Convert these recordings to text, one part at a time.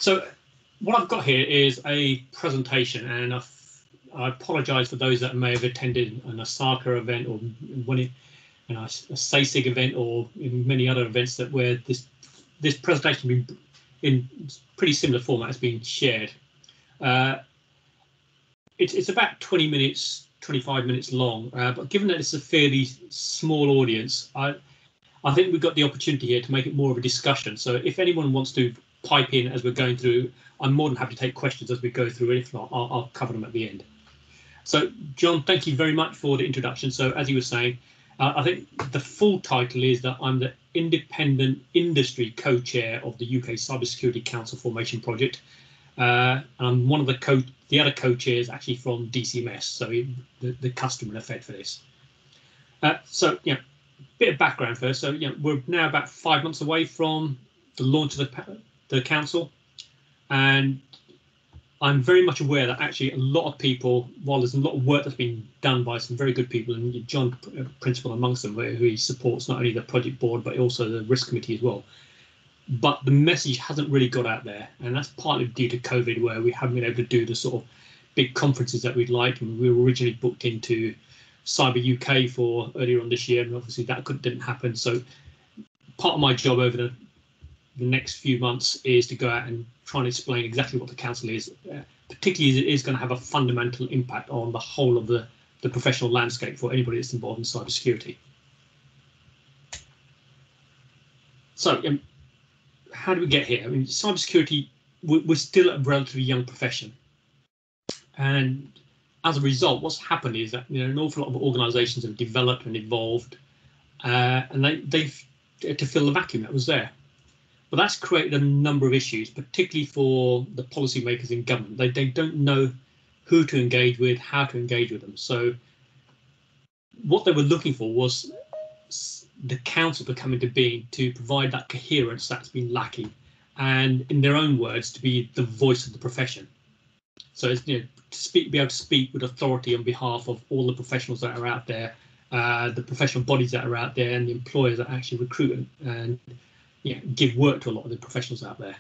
So what I've got here is a presentation, and I apologise for those that may have attended an Osaka event or a SASIG event or in many other events that where this presentation has been in pretty similar format has been shared. It's about 20 minutes, 25 minutes long, but given that it's a fairly small audience, I think we've got the opportunity here to make it more of a discussion. So if anyone wants to pipe in as we're going through, I'm more than happy to take questions as we go through. If not, I'll cover them at the end. So, John, thank you very much for the introduction. So, as you were saying, I think the full title is that I'm the independent industry co-chair of the UK Cybersecurity Council Formation Project. And I'm one of the other co-chairs actually from DCMS, so the customer in effect for this. So, yeah, bit of background first. So, yeah, we're now about 5 months away from the launch of the council, and I'm very much aware that actually a lot of people, while there's a lot of work that's been done by some very good people, and John, principal amongst them, who he supports not only the project board but also the risk committee as well, but the message hasn't really got out there, and that's partly due to COVID, where we haven't been able to do the sort of big conferences that we'd like. And we were originally booked into Cyber UK for earlier on this year, and obviously that didn't happen. So part of my job over the next few months is to go out and try and explain exactly what the council is, particularly as it is going to have a fundamental impact on the whole of the professional landscape for anybody that's involved in cybersecurity. So how do we get here? I mean, cybersecurity, we're still a relatively young profession, and as a result, what's happened is that an awful lot of organisations have developed and evolved, and they've to fill the vacuum that was there. But that's created a number of issues, particularly for the policymakers in government. They don't know who to engage with, how to engage with them. So what they were looking for was the council to come into being to provide that coherence that's been lacking, and in their own words, to be the voice of the profession. So it's, to be able to speak with authority on behalf of all the professionals that are out there, the professional bodies that are out there, and the employers that actually recruit and give work to a lot of the professionals out there.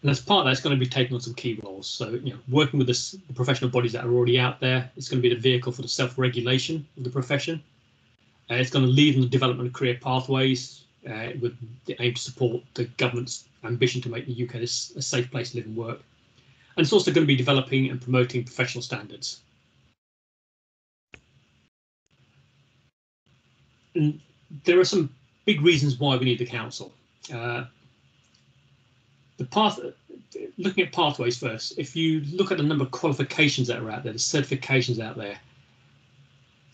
And as part of that, it's going to be taking on some key roles. So, working with the professional bodies that are already out there, it's going to be the vehicle for the self-regulation of the profession. It's going to lead in the development of career pathways with the aim to support the government's ambition to make the UK a safe place to live and work. And it's also going to be developing and promoting professional standards. And there are some big reasons why we need the council. Looking at pathways first, if you look at the number of qualifications that are out there, the certifications out there,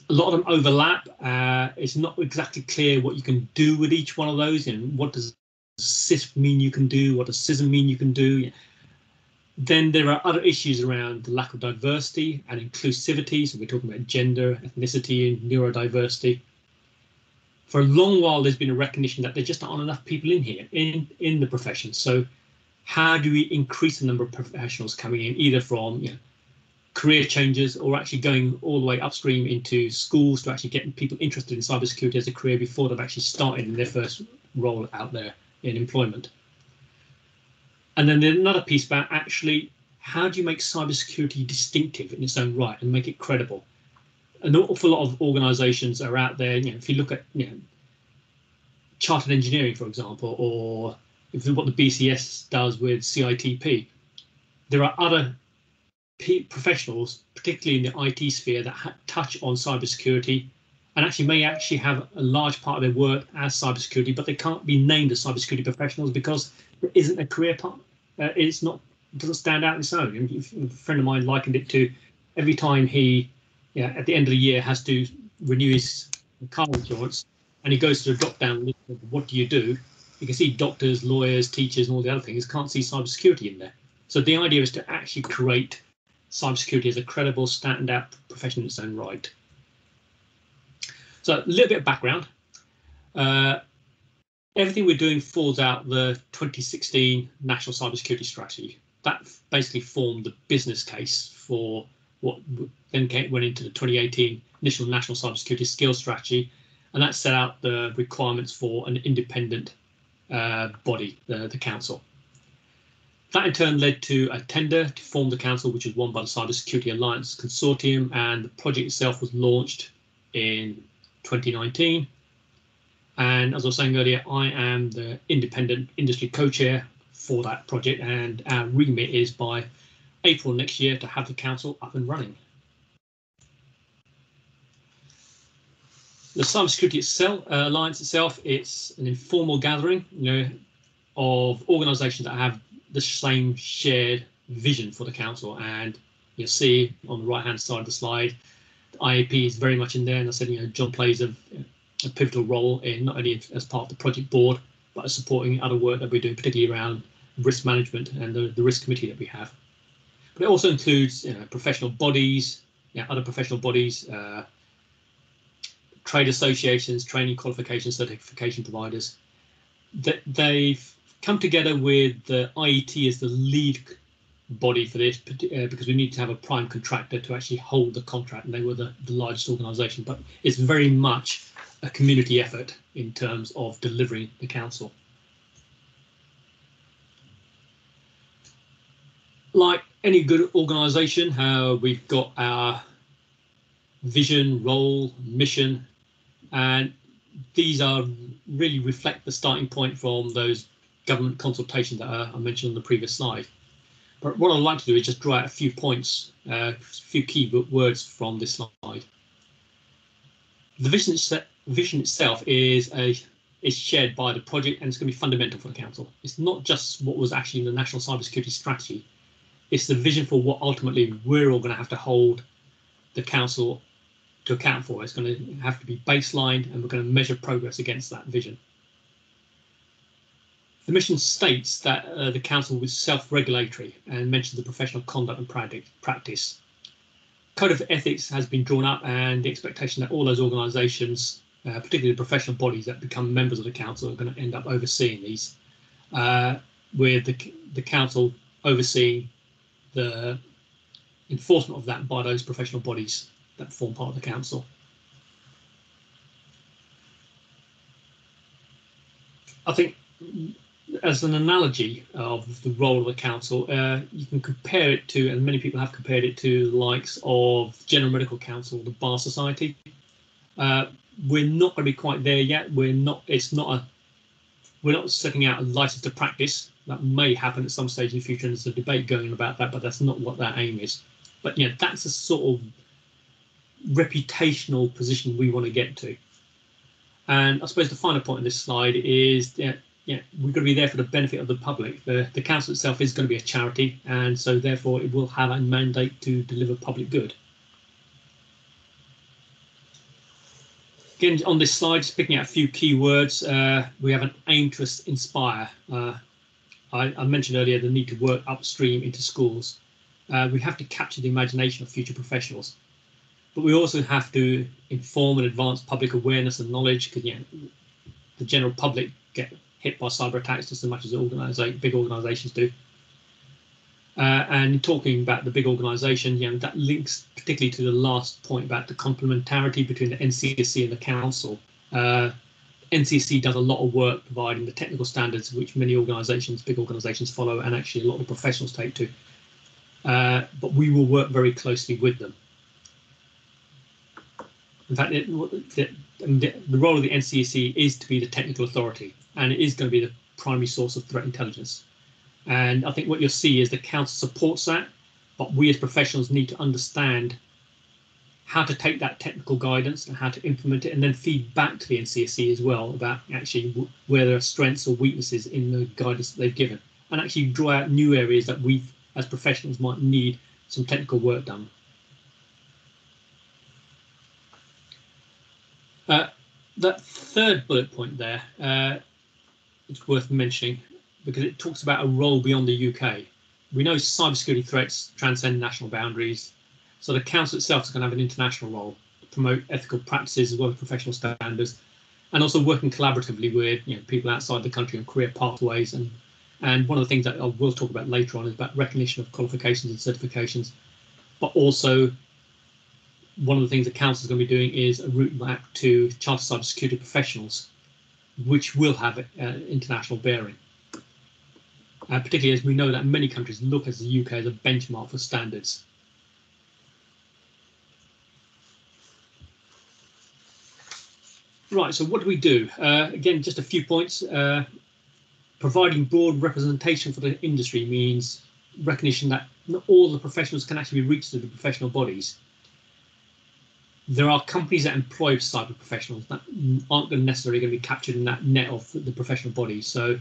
a lot of them overlap. It's not exactly clear what you can do with each one of those, and what does CISP mean you can do, what does CISM mean you can do. Then there are other issues around the lack of diversity and inclusivity. So we're talking about gender, ethnicity, and neurodiversity. For a long while, there's been a recognition that there just aren't enough people in here, in the profession. So how do we increase the number of professionals coming in, either from career changes or actually going all the way upstream into schools to actually get people interested in cybersecurity as a career before they've actually started in their first role out there in employment? And then there's another piece about actually how do you make cybersecurity distinctive in its own right and make it credible? An awful lot of organisations are out there. If you look at chartered engineering, for example, or if you look what the BCS does with CIPD, there are other professionals, particularly in the IT sphere, that touch on cybersecurity and may actually have a large part of their work as cybersecurity, but they can't be named as cybersecurity professionals because there isn't a career path. It doesn't stand out on its own. A friend of mine likened it to every time he, at the end of the year, has to renew his car insurance, and he goes to the drop-down list of what do you do. You can see doctors, lawyers, teachers, and all the other things. Can't see cybersecurity in there. So the idea is to actually create cybersecurity as a credible, stand-out profession in its own right. So a little bit of background. Everything we're doing falls out the 2016 National Cybersecurity Strategy. That basically formed the business case for what then went into the 2018 initial National Cybersecurity Skills Strategy, and that set out the requirements for an independent body, the council. That in turn led to a tender to form the council, which was won by the Cybersecurity Alliance Consortium, and the project itself was launched in 2019. And as I was saying earlier, I am the independent industry co-chair for that project, and our remit is by April next year to have the council up and running. The Cybersecurity Alliance itself, it's an informal gathering, of organisations that have the same shared vision for the council. And you'll see on the right-hand side of the slide, the IAP is very much in there. And I said, John plays a pivotal role in not only as part of the project board, but as supporting other work that we're doing, particularly around risk management and the risk committee that we have. But it also includes professional bodies, other professional bodies, trade associations, training, qualification, certification providers. That they've come together with the IET as the lead body for this, because we need to have a prime contractor to actually hold the contract, and they were the largest organisation. But it's very much a community effort in terms of delivering the council. Like any good organisation, we've got our vision, role, mission, and these really reflect the starting point from those government consultations that I mentioned on the previous slide. But what I'd like to do is just draw out a few points, a few key words from this slide. The vision itself is shared by the project, and it's going to be fundamental for the council. It's not just what was actually in the National Cybersecurity Strategy. It's the vision for what ultimately we're all going to have to hold the council to account for. It's going to have to be baselined, and we're going to measure progress against that vision. The mission states that the council was self-regulatory and mentions the professional conduct and practice. Code of ethics has been drawn up, and the expectation that all those organisations, particularly the professional bodies that become members of the council, are going to end up overseeing these, with the council overseeing the enforcement of that by those professional bodies that form part of the council. I think, as an analogy of the role of the council, you can compare it to, and many people have compared it to, the likes of General Medical Council, the Bar Society. We're not going to be quite there yet. We're not setting out a license to practice. That may happen at some stage in the future, and there's a debate going about that, but that's not what that aim is. But that's a sort of reputational position we want to get to. And I suppose the final point on this slide is we're going to be there for the benefit of the public. The council itself is going to be a charity, and so therefore it will have a mandate to deliver public good. Again, on this slide, just picking out a few key words, we have an aim to inspire. I mentioned earlier the need to work upstream into schools. We have to capture the imagination of future professionals, but we also have to inform and advance public awareness and knowledge, because the general public get hit by cyber attacks just as much as big organisations do. And in talking about the big organisation, that links particularly to the last point about the complementarity between the NCSC and the council. NCSC does a lot of work providing the technical standards which many organisations, big organisations, follow, and actually a lot of professionals take to. But we will work very closely with them. In fact, the role of the NCSC is to be the technical authority, and it is going to be the primary source of threat intelligence. And I think what you'll see is the council supports that, but we as professionals need to understand how to take that technical guidance and how to implement it, and then feed back to the NCSC as well about actually where there are strengths or weaknesses in the guidance that they've given, and actually draw out new areas that we as professionals might need some technical work done. That third bullet point there, it's worth mentioning because it talks about a role beyond the UK. We know cybersecurity threats transcend national boundaries, so the council itself is going to have an international role to promote ethical practices as well as professional standards, and also working collaboratively with people outside the country on career pathways. And one of the things that I will talk about later on is about recognition of qualifications and certifications, but also one of the things the council is going to be doing is a route map to chartered cybersecurity professionals, which will have international bearing. particularly as we know that many countries look at the UK as a benchmark for standards. Right, so what do we do? Again, just a few points. Providing broad representation for the industry means recognition that not all the professionals can actually be reached through the professional bodies. There are companies that employ cyber professionals that aren't necessarily going to be captured in that net of the professional bodies. So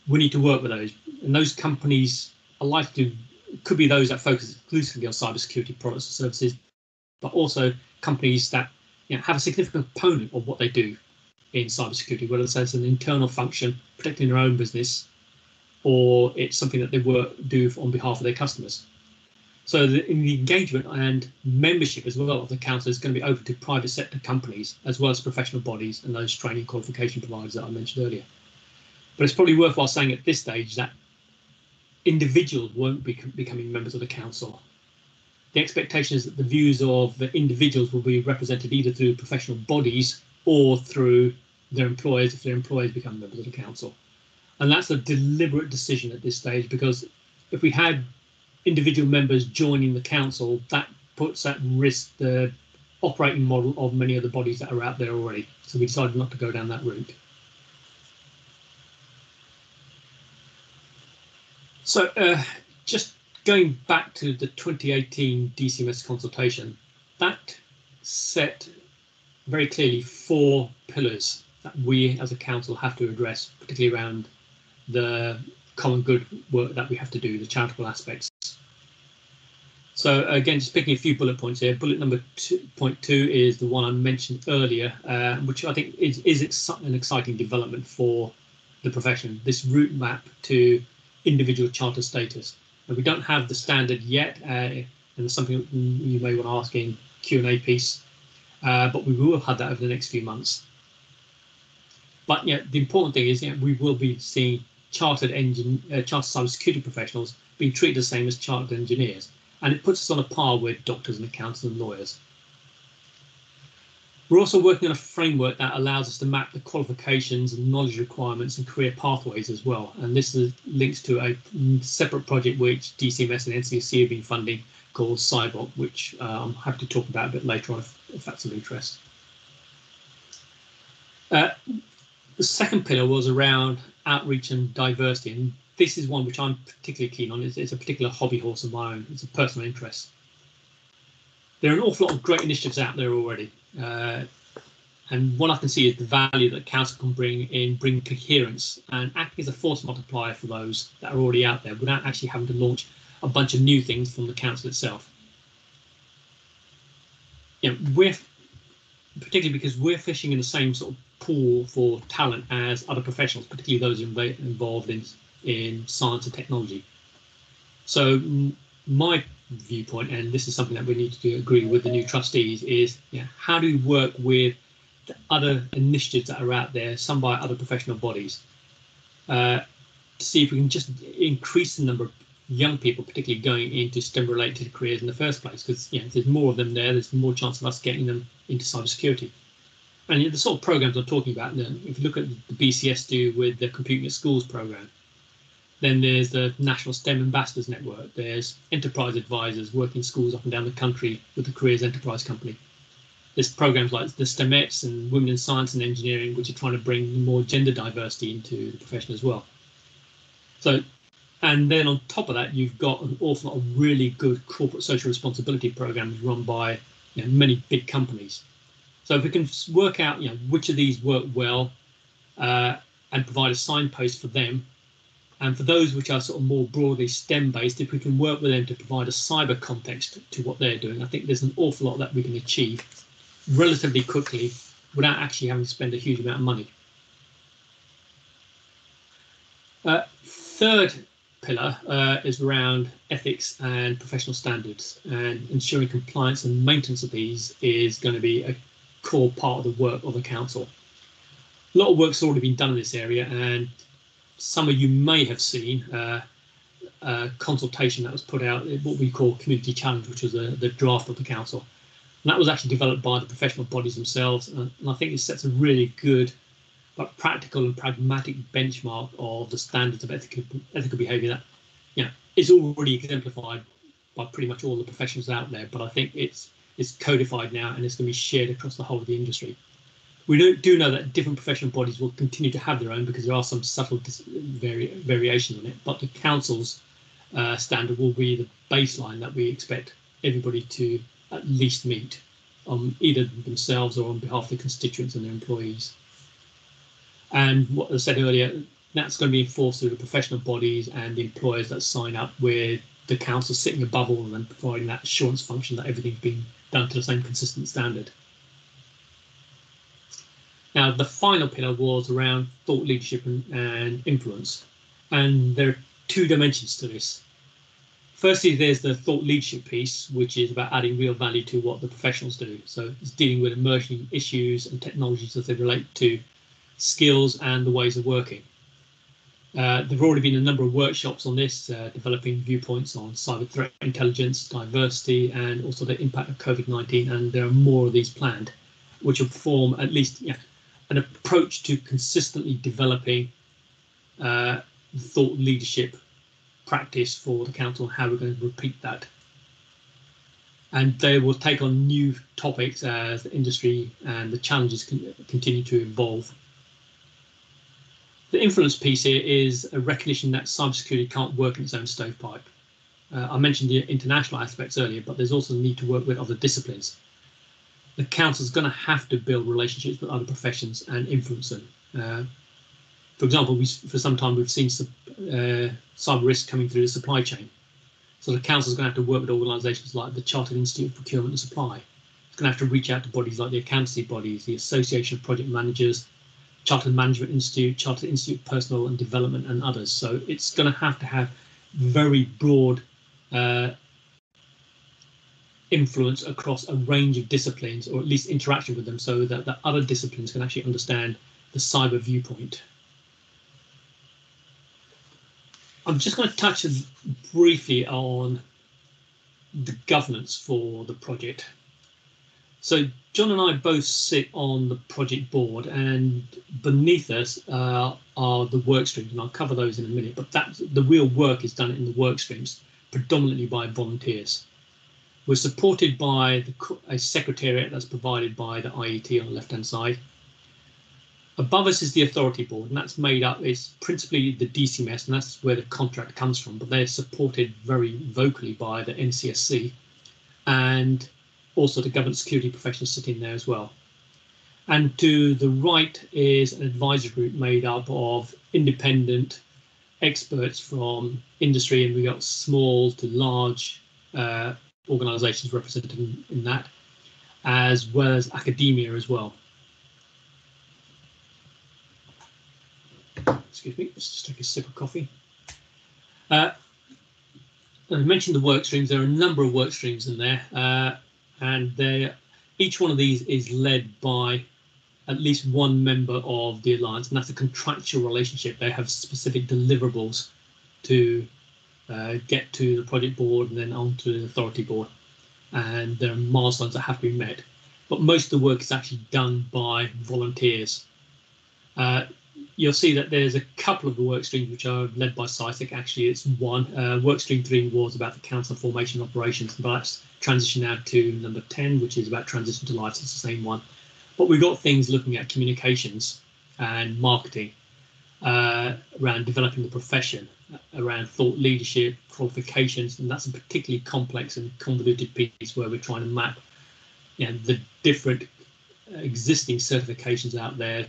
we need to work with those. And those companies are likely to, could be those that focus exclusively on cybersecurity products and services, but also companies that have a significant component of what they do in cybersecurity, whether it's an internal function, protecting their own business, or it's something that they do on behalf of their customers. So in the engagement and membership as well of the council is going to be open to private sector companies, as well as professional bodies and those training qualification providers that I mentioned earlier. But it's probably worthwhile saying at this stage that individuals won't be becoming members of the council. The expectation is that the views of the individuals will be represented either through professional bodies or through their employers if their employers become members of the council. And that's a deliberate decision at this stage, because if we had individual members joining the council, that puts at risk the operating model of many of the bodies that are out there already. So we decided not to go down that route. So just going back to the 2018 DCMS consultation, that set very clearly 4 pillars that we as a council have to address, particularly around the common good work that we have to do, the charitable aspects. So again, just picking a few bullet points here. Bullet number 2.2 is the one I mentioned earlier, which I think is an exciting development for the profession, this route map to individual charter status. And we don't have the standard yet, and it's something you may want to ask in Q&A piece, but we will have that over the next few months. But the important thing is we will be seeing chartered cybersecurity professionals being treated the same as chartered engineers, and it puts us on a par with doctors and accountants and lawyers. We're also working on a framework that allows us to map the qualifications and knowledge requirements and career pathways as well. And this links to a separate project which DCMS and NCSC have been funding called CyBOK, which I'm happy to talk about a bit later on if that's of interest. The second pillar was around outreach and diversity. And this is one which I'm particularly keen on. It's a particular hobby horse of my own. It's a personal interest. There are an awful lot of great initiatives out there already. And what I can see is the value that council can bring coherence and acting as a force multiplier for those that are already out there without actually having to launch a bunch of new things from the council itself. We're particularly because we're fishing in the same sort of pool for talent as other professionals, particularly those involved in science and technology. So my viewpoint, and this is something that we need to agree with the new trustees, is how do we work with the other initiatives that are out there, some by other professional bodies, to see if we can just increase the number of young people, particularly going into STEM-related careers in the first place, because if there's more of them there's more chance of us getting them into cybersecurity. And the sort of programs I'm talking about, if you look at the BCS do with the Computing at Schools program, then there's the National STEM Ambassadors Network. There's enterprise advisors working schools up and down the country with the Careers Enterprise Company. There's programs like the STEMettes and Women in Science and Engineering, which are trying to bring more gender diversity into the profession as well. So, and then on top of that, you've got an awful lot of really good corporate social responsibility programs run by many big companies. So if we can work out which of these work well and provide a signpost for them, and for those which are sort of more broadly STEM-based, if we can work with them to provide a cyber context to what they're doing, I think there's an awful lot that we can achieve relatively quickly without actually having to spend a huge amount of money. Third pillar is around ethics and professional standards, and ensuring compliance and maintenance of these is going to be a core part of the work of the council. A lot of work's already been done in this area, and some of you may have seen a consultation that was put out, what we call Community Challenge, which was the draft of the council. And that was actually developed by the professional bodies themselves. And I think it sets a really good but practical and pragmatic benchmark of the standards of ethical behaviour that, you know, is already exemplified by pretty much all the professionals out there. But I think it's codified now, and it's going to be shared across the whole of the industry. We do know that different professional bodies will continue to have their own, because there are some subtle variations on it, but the council's standard will be the baseline that we expect everybody to at least meet, on either themselves or on behalf of the constituents and their employees. And what I said earlier, that's going to be enforced through the professional bodies and the employers that sign up, with the council sitting above all of them, providing that assurance function that everything's being done to the same consistent standard. Now, the final pillar was around thought leadership and influence. And there are two dimensions to this. Firstly, there's the thought leadership piece, which is about adding real value to what the professionals do. So it's dealing with emerging issues and technologies as they relate to skills and the ways of working. There have already been a number of workshops on this, developing viewpoints on cyber threat intelligence, diversity, and also the impact of COVID-19. And there are more of these planned, which will form at least an approach to consistently developing thought leadership practice for the council, how we're going to repeat that. And they will take on new topics as the industry and the challenges continue to evolve. The influence piece here is a recognition that cybersecurity can't work in its own stovepipe. I mentioned the international aspects earlier, but there's also the need to work with other disciplines. The council is going to have to build relationships with other professions and influence them. For example, for some time we've seen cyber risk coming through the supply chain. So the council is going to have to work with organisations like the Chartered Institute of Procurement and Supply. It's going to have to reach out to bodies like the accountancy bodies, the Association of Project Managers, Chartered Management Institute, Chartered Institute of Personnel and Development, and others. So it's going to have very broad influence across a range of disciplines, or at least interaction with them, so that the other disciplines can actually understand the cyber viewpoint. I'm just going to touch briefly on the governance for the project. So John and I both sit on the project board, and beneath us are the work streams, and I'll cover those in a minute, but the real work is done in the work streams, predominantly by volunteers. We're supported by a secretariat that's provided by the IET on the left-hand side. Above us is the authority board, and that's made up, it's principally the DCMS, and that's where the contract comes from, but they're supported very vocally by the NCSC, and also the government security professionals sitting there as well. And to the right is an advisory group made up of independent experts from industry, and we got small to large organisations represented in that, as well as academia as well. Excuse me, let's just take a sip of coffee. I mentioned the work streams. There are a number of work streams in there, and each one of these is led by at least one member of the Alliance, and that's a contractual relationship. They have specific deliverables to get to the project board and then on to the authority board, and there are milestones that have to be met. But most of the work is actually done by volunteers. You'll see that there's a couple of the work streams which are led by CISIC. Actually, it's one. Work stream 3 was about the council formation operations, but that's transitioned now to number 10, which is about transition to life. So it's the same one. But we've got things looking at communications and marketing, around developing the profession, around thought leadership, qualifications, and that's a particularly complex and convoluted piece where we're trying to map the different existing certifications out there,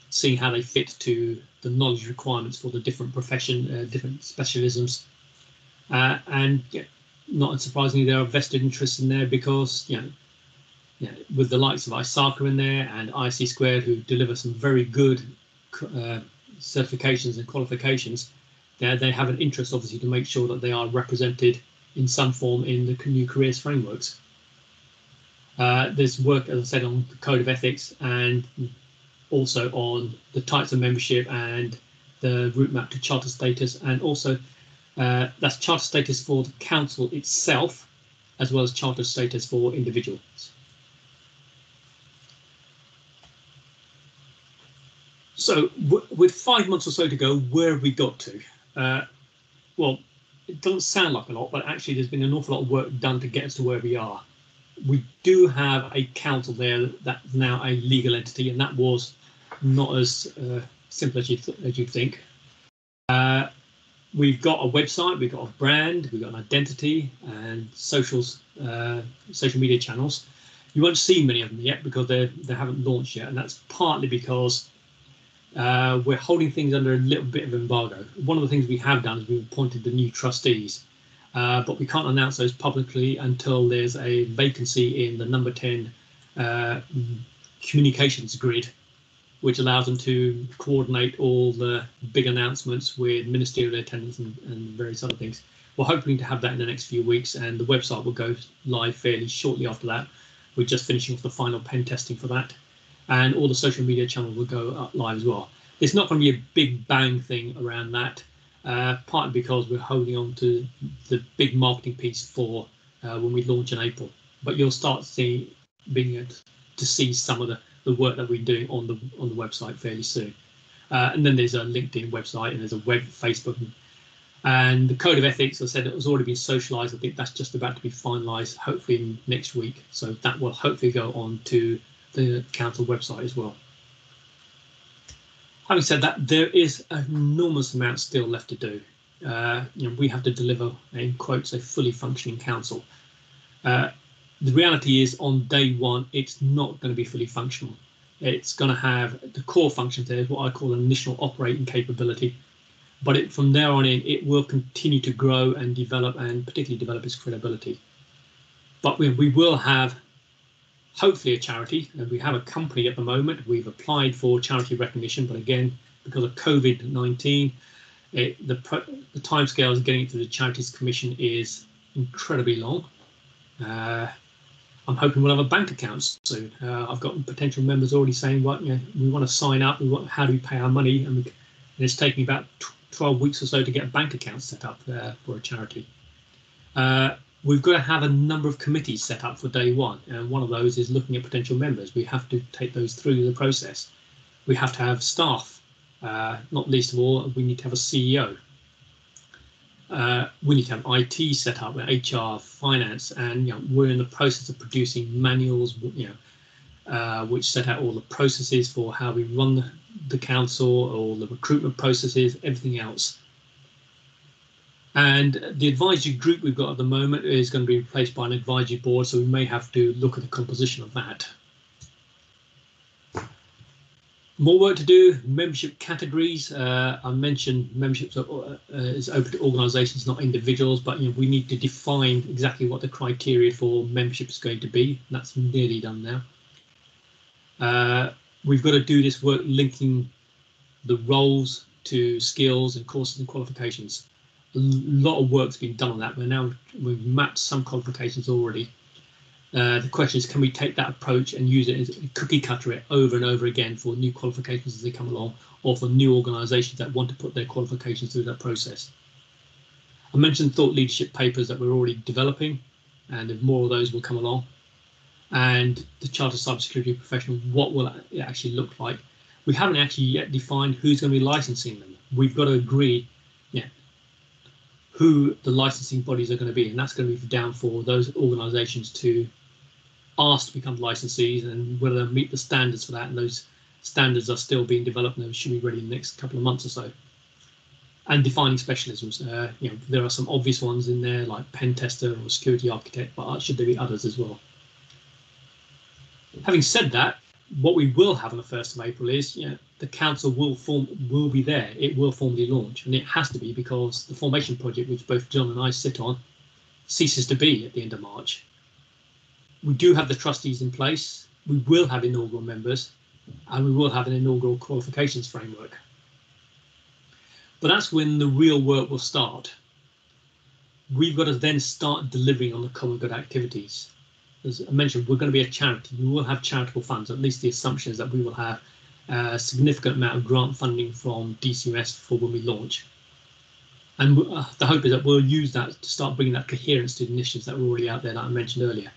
seeing how they fit to the knowledge requirements for the different profession, different specialisms, and not unsurprisingly, there are vested interests in there because with the likes of ISACA in there and IC Squared, who deliver some very good certifications and qualifications, they have an interest obviously to make sure that they are represented in some form in the new careers frameworks. There's work, as I said, on the code of ethics and also on the types of membership and the route map to charter status, and also that's charter status for the council itself, as well as charter status for individuals. So with 5 months or so to go, where have we got to? Well, it doesn't sound like a lot, but actually there's been an awful lot of work done to get us to where we are. We do have a council there that's now a legal entity, and that was not as simple as you'd think. We've got a website, we've got a brand, we've got an identity and social media channels. You won't see many of them yet because they haven't launched yet, and that's partly because we're holding things under a little bit of embargo. One of the things we have done is we've appointed the new trustees, but we can't announce those publicly until there's a vacancy in the number 10 communications grid, which allows them to coordinate all the big announcements with ministerial attendance and various other things. We're hoping to have that in the next few weeks, and the website will go live fairly shortly after that. We're just finishing off the final pen testing for that, and all the social media channels will go up live as well. It's not going to be a big bang thing around that, partly because we're holding on to the big marketing piece for when we launch in April. But you'll start being able to see some of the work that we're doing on the website fairly soon. And then there's a LinkedIn website, and there's a web Facebook, and the code of ethics. I said it was already been socialized. I think that's just about to be finalized, hopefully next week. So that will hopefully go on to the council website as well. Having said that, there is an enormous amount still left to do. We have to deliver, in quotes, a fully functioning council. The reality is, on day one, it's not going to be fully functional. It's going to have the core functions there, what I call an initial operating capability. But from there on in, it will continue to grow and develop, and particularly develop its credibility. But we will have, hopefully, a charity, and we have a company at the moment. We've applied for charity recognition, but again, because of COVID-19, the timescales of getting it to the Charities Commission is incredibly long. I'm hoping we'll have a bank account soon. I've got potential members already saying, "Well, we want to sign up. How do we pay our money?" And it's taking about 12 weeks or so to get a bank account set up for a charity. We've got to have a number of committees set up for day one, and one of those is looking at potential members. We have to take those through the process. We have to have staff. Not least of all, we need to have a CEO. We need to have IT set up, HR, finance, and we're in the process of producing manuals, which set out all the processes for how we run the council, all the recruitment processes, everything else. And the advisory group we've got at the moment is going to be replaced by an advisory board, so we may have to look at the composition of that. More work to do. Membership categories. I mentioned memberships is open to organisations, not individuals, but we need to define exactly what the criteria for membership is going to be. That's nearly done now. We've got to do this work linking the roles to skills and courses and qualifications. A lot of work's been done on that. We've mapped some qualifications already. The question is, can we take that approach and use it as cookie cutter it over and over again for new qualifications as they come along, or for new organisations that want to put their qualifications through that process? I mentioned thought leadership papers that we're already developing, and more of those will come along. And the Chartered Cybersecurity Professional, what will it actually look like? We haven't actually yet defined who's going to be licensing them. We've got to agree who the licensing bodies are going to be, and that's going to be down for those organisations to ask to become licensees, and whether they meet the standards for that. And those standards are still being developed, and they should be ready in the next couple of months or so. And defining specialisms. There are some obvious ones in there, like pen tester or security architect, but should there be others as well? Having said that, what we will have on the 1st of April is the council will be there. It will formally launch, and it has to be, because the formation project, which both John and I sit on, ceases to be at the end of March. We do have the trustees in place. We will have inaugural members, and we will have an inaugural qualifications framework. But that's when the real work will start. We've got to then start delivering on the common good activities. As I mentioned, we're going to be a charity. We will have charitable funds. At least the assumption is that we will have a significant amount of grant funding from DCUS for when we launch. And the hope is that we'll use that to start bringing that coherence to the initiatives that were already out there that I mentioned earlier.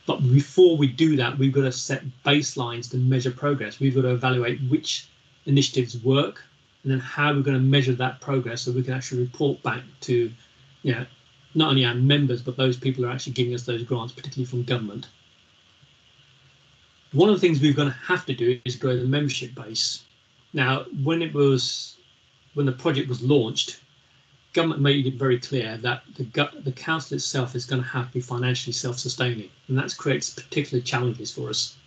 But before we do that, we've got to set baselines to measure progress. We've got to evaluate which initiatives work, and then how we're going to measure that progress so we can actually report back to, not only our members, but those people who are actually giving us those grants, particularly from government. One of the things we're going to have to do is grow the membership base. Now, when the project was launched, government made it very clear that the council itself is going to have to be financially self-sustaining, and that creates particular challenges for us.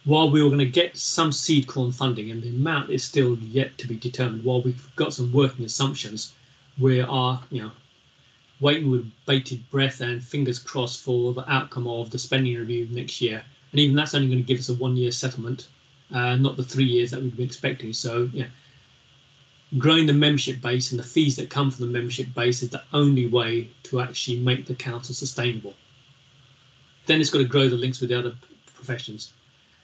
While we were going to get some seed corn funding, and the amount is still yet to be determined, while we've got some working assumptions, we are, waiting with bated breath and fingers crossed for the outcome of the spending review next year. And even that's only going to give us a 1-year settlement, not the 3 years that we've been expecting. So, growing the membership base and the fees that come from the membership base is the only way to actually make the council sustainable. Then it's got to grow the links with the other professions.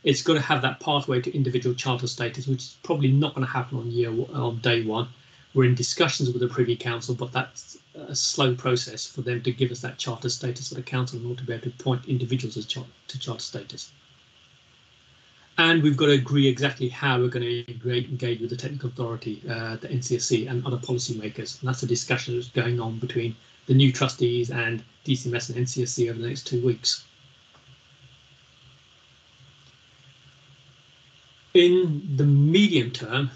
It's got to have that pathway to individual charter status, which is probably not going to happen on day one. We're in discussions with the Privy Council, but that's a slow process for them to give us that charter status for the council in order to be able to appoint individuals as to charter status. And we've got to agree exactly how we're going to engage with the technical authority, the NCSC, and other policymakers. And that's a discussion that's going on between the new trustees and DCMS and NCSC over the next 2 weeks. In the medium term,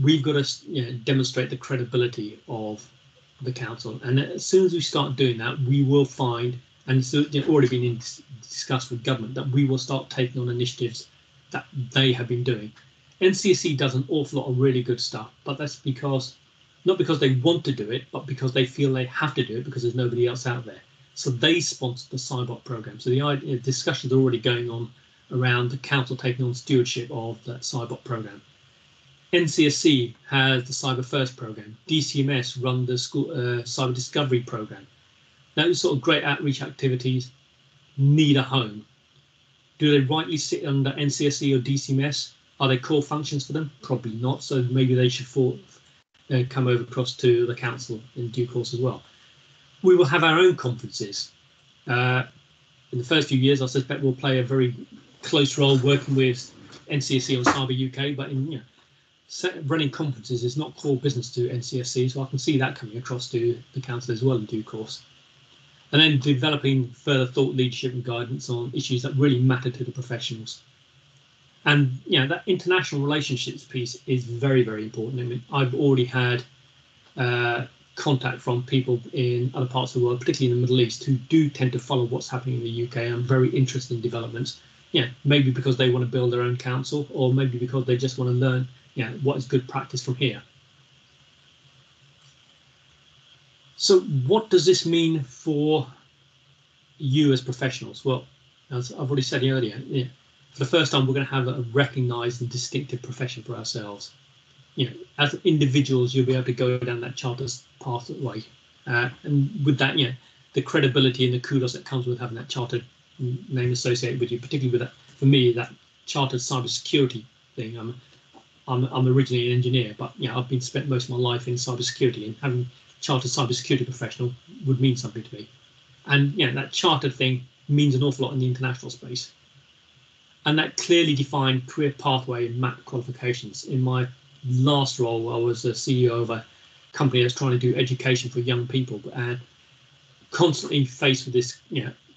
we've got to demonstrate the credibility of the council, and as soon as we start doing that, we will find, and it's already been discussed with government, that we will start taking on initiatives that they have been doing. NCSC does an awful lot of really good stuff, but that's not because they want to do it, but because they feel they have to do it because there's nobody else out there. So they sponsor the CyBOT program. So the discussions are already going on around the council taking on stewardship of that CyBOT program. NCSC has the Cyber First program. DCMS run the school cyber discovery program. Those sort of great outreach activities need a home. Do they rightly sit under NCSC or DCMS? Are they core functions for them? Probably not. So maybe they should come over across to the council in due course as well. We will have our own conferences. In the first few years, I suspect we'll play a very close role working with NCSC on Cyber UK, but in running conferences is not core business to NCSC, so I can see that coming across to the council as well in due course. And then developing further thought leadership and guidance on issues that really matter to the professionals. And that international relationships piece is very, very important. I mean, I've already had contact from people in other parts of the world, particularly in the Middle East, who do tend to follow what's happening in the UK and very interested in developments. Maybe because they want to build their own council, or maybe because they just want to learn what is good practice from here. So what does this mean for you as professionals? Well, as I've already said earlier, for the first time, we're going to have a recognised and distinctive profession for ourselves. As individuals, you'll be able to go down that charter's pathway. And with that, the credibility and the kudos that comes with having that chartered name associated with you, particularly with that, for me, that chartered cybersecurity thing. I'm originally an engineer, but I've been spent most of my life in cybersecurity, and having chartered cybersecurity professional would mean something to me. And that chartered thing means an awful lot in the international space. And that clearly defined career pathway and map qualifications. In my last role, I was a CEO of a company that's trying to do education for young people, and constantly faced with this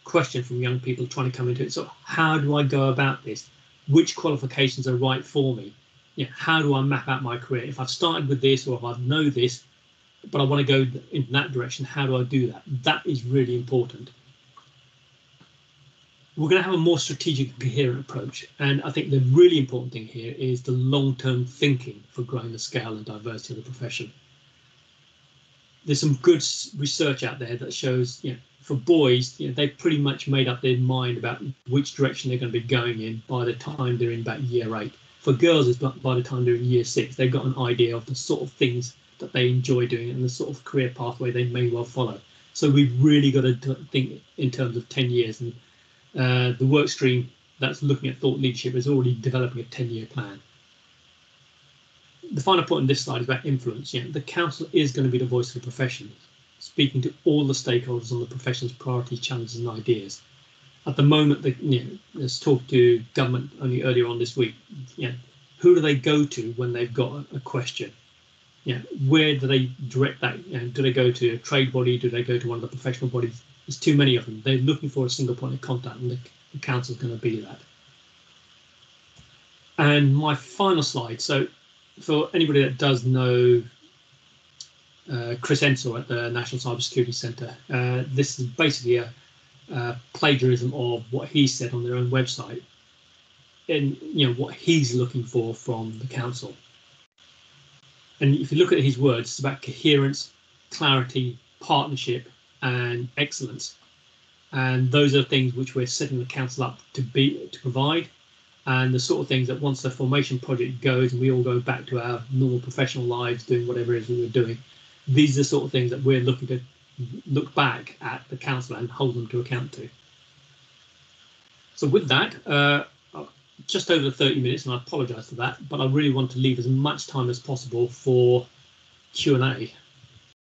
question from young people trying to come into it. So how do I go about this? Which qualifications are right for me? How do I map out my career? If I've started with this, or if I know this, but I want to go in that direction, how do I do that? That is really important. We're going to have a more strategic and coherent approach. And I think the really important thing here is the long-term thinking for growing the scale and diversity of the profession. There's some good research out there that shows, for boys, they've pretty much made up their mind about which direction they're going to be going in by the time they're in about year 8. For girls, it's by the time they're in year 6, they've got an idea of the sort of things that they enjoy doing and the sort of career pathway they may well follow. So we've really got to think in terms of 10 years. And the work stream that's looking at thought leadership is already developing a 10-year plan. The final point on this slide is about influence. The council is going to be the voice of the profession, speaking to all the stakeholders on the profession's priorities, challenges and ideas. At the moment, let's talk to government only earlier on this week. who do they go to when they've got a question? Yeah, where do they direct that? Do they go to a trade body? Do they go to one of the professional bodies? There's too many of them. They're looking for a single point of contact, and the council is going to be that. And my final slide. So for anybody that does know Chris Ensor at the National Cybersecurity Centre, this is basically a plagiarism of what he said on their own website, and what he's looking for from the council. And if you look at his words, it's about coherence, clarity, partnership, and excellence. And those are things which we're setting the council up to provide, and the sort of things that once the formation project goes and we all go back to our normal professional lives doing whatever it is we were doing, these are the sort of things that we're looking to look back at the council and hold them to account to. So with that, just over 30 minutes, and I apologise for that, but I really want to leave as much time as possible for Q&A.